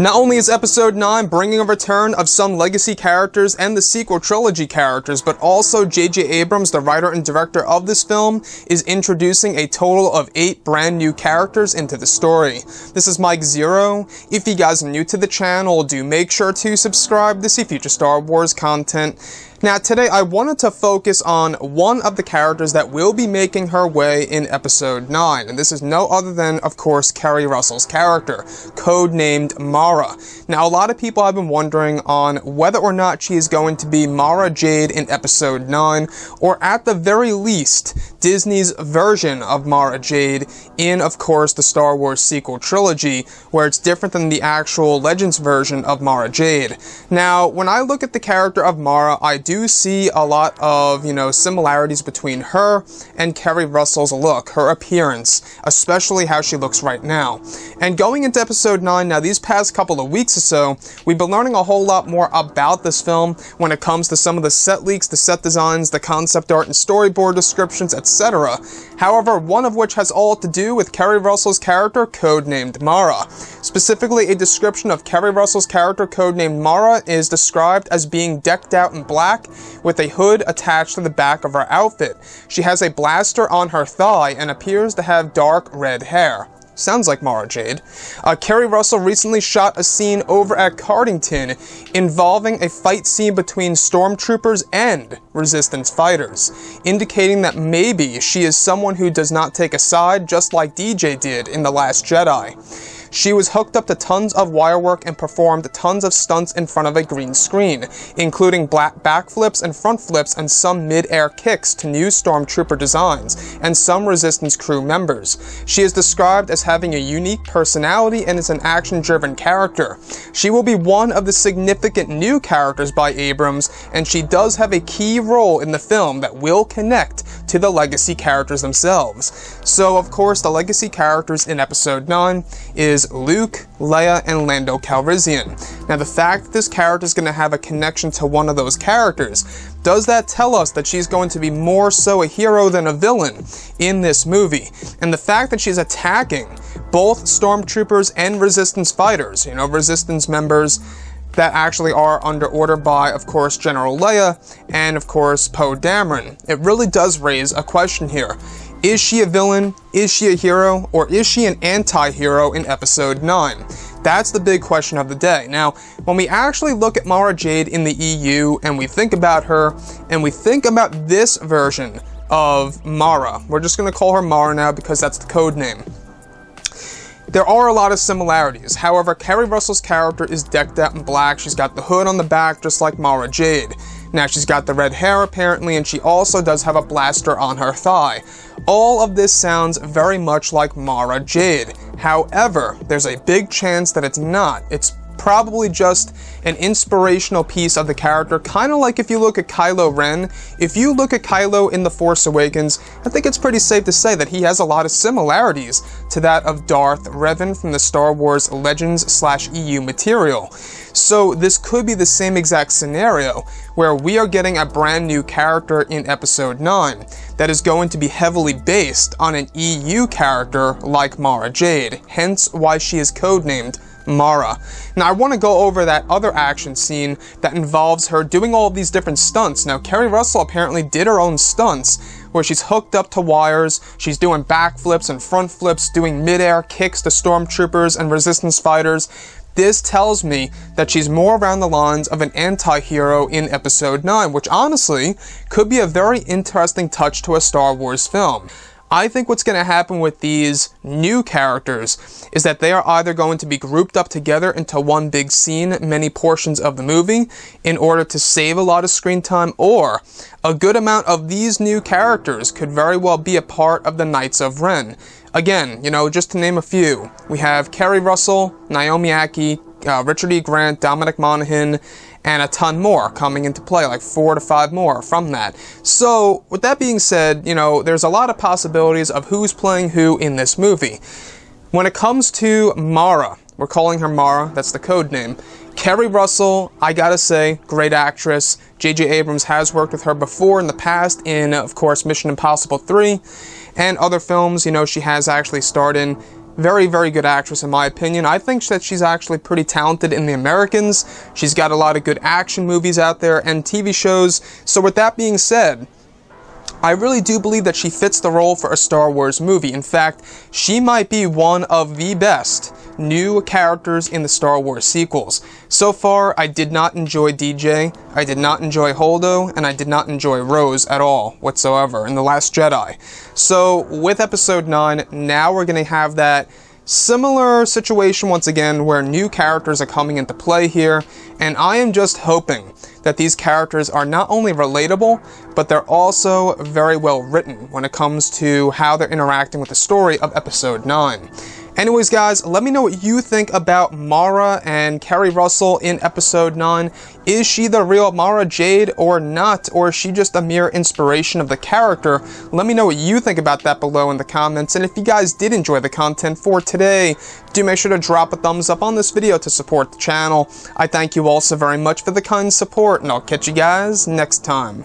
Not only is Episode 9 bringing a return of some legacy characters and the sequel trilogy characters, but also J.J. Abrams, the writer and director of this film, is introducing a total of 8 brand new characters into the story. This is Mike Zero. If you guys are new to the channel, do make sure to subscribe to see future Star Wars content. Now, today I wanted to focus on one of the characters that will be making her way in Episode 9, and this is no other than, of course, Keri Russell's character, codenamed Mara. Now, a lot of people have been wondering on whether or not she is going to be Mara Jade in Episode 9, or at the very least, Disney's version of Mara Jade in, of course, the Star Wars sequel trilogy, where it's different than the actual Legends version of Mara Jade. Now, when I look at the character of Mara, I do see a lot of, similarities between her and Keri Russell's look, her appearance, especially how she looks right now. And going into Episode 9, now these past couple of weeks or so, we've been learning a whole lot more about this film when it comes to some of the set leaks, the set designs, the concept art and storyboard descriptions, etc. However, one of which has all to do with Keri Russell's character, codenamed Mara. Specifically, a description of Keri Russell's character, codenamed Mara, is described as being decked out in black with a hood attached to the back of her outfit. She has a blaster on her thigh and appears to have dark red hair. Sounds like Mara Jade. Keri Russell recently shot a scene over at Cardington involving a fight scene between stormtroopers and resistance fighters, indicating that maybe she is someone who does not take a side, just like DJ did in The Last Jedi. She was hooked up to tons of wirework and performed tons of stunts in front of a green screen, including backflips and front flips and some mid-air kicks to new stormtrooper designs and some resistance crew members. She is described as having a unique personality and is an action-driven character. She will be one of the significant new characters by Abrams, and she does have a key role in the film that will connect to the legacy characters themselves. So, of course, the legacy characters in Episode 9 is Luke, Leia, and Lando Calrissian. Now, the fact that this character is going to have a connection to one of those characters, does that tell us that she's going to be more so a hero than a villain in this movie? And the fact that she's attacking both stormtroopers and resistance fighters, resistance members that actually are under order by, of course, General Leia and, of course, Poe Dameron, it really does raise a question here. Is she a villain? Is she a hero? Or is she an anti-hero in Episode 9? That's the big question of the day. Now, when we actually look at Mara Jade in the EU and we think about her and we think about this version of Mara, we're just going to call her Mara now because that's the code name. There are a lot of similarities. However, Keri Russell's character is decked out in black. She's got the hood on the back just like Mara Jade. Now, she's got the red hair apparently, and she also does have a blaster on her thigh. All of this sounds very much like Mara Jade. However, there's a big chance that it's not. It's probably just an inspirational piece of the character, kind of like if you look at Kylo Ren. If you look at Kylo in The Force Awakens, I think it's pretty safe to say that he has a lot of similarities to that of Darth Revan from the Star Wars Legends/EU material. So this could be the same exact scenario, where we are getting a brand new character in Episode 9 that is going to be heavily based on an EU character like Mara Jade, hence why she is codenamed Mara. Now, I want to go over that other action scene that involves her doing all of these different stunts. Now, Keri Russell apparently did her own stunts, where she's hooked up to wires, she's doing backflips and front flips, doing mid-air kicks to stormtroopers and resistance fighters. This tells me that she's more around the lines of an anti-hero in Episode 9, which honestly could be a very interesting touch to a Star Wars film. I think what's going to happen with these new characters is that they are either going to be grouped up together into one big scene, many portions of the movie, in order to save a lot of screen time, or a good amount of these new characters could very well be a part of the Knights of Ren. Again, just to name a few, we have Keri Russell, Naomi Ackie, Richard E. Grant, Dominic Monaghan, and a ton more coming into play, like 4 to 5 more from that. So, with that being said, there's a lot of possibilities of who's playing who in this movie. When it comes to Mara, we're calling her Mara, that's the code name. Keri Russell, I gotta say, great actress. J.J. Abrams has worked with her before in the past in, of course, Mission Impossible 3 and other films, she has actually starred in. Very, very good actress in my opinion. I think that she's actually pretty talented in The Americans. She's got a lot of good action movies out there and TV shows. So with that being said, I really do believe that she fits the role for a Star Wars movie. In fact, she might be one of the best new characters in the Star Wars sequels. So far, I did not enjoy DJ, I did not enjoy Holdo, and I did not enjoy Rose at all whatsoever in The Last Jedi. So with Episode 9, now we're going to have that similar situation once again where new characters are coming into play here, and I am just hoping that these characters are not only relatable, but they're also very well written when it comes to how they're interacting with the story of Episode 9. Anyways, guys, let me know what you think about Mara and Keri Russell in Episode 9. Is she the real Mara Jade or not? Or is she just a mere inspiration of the character? Let me know what you think about that below in the comments. And if you guys did enjoy the content for today, do make sure to drop a thumbs up on this video to support the channel. I thank you all so very much for the kind support, and I'll catch you guys next time.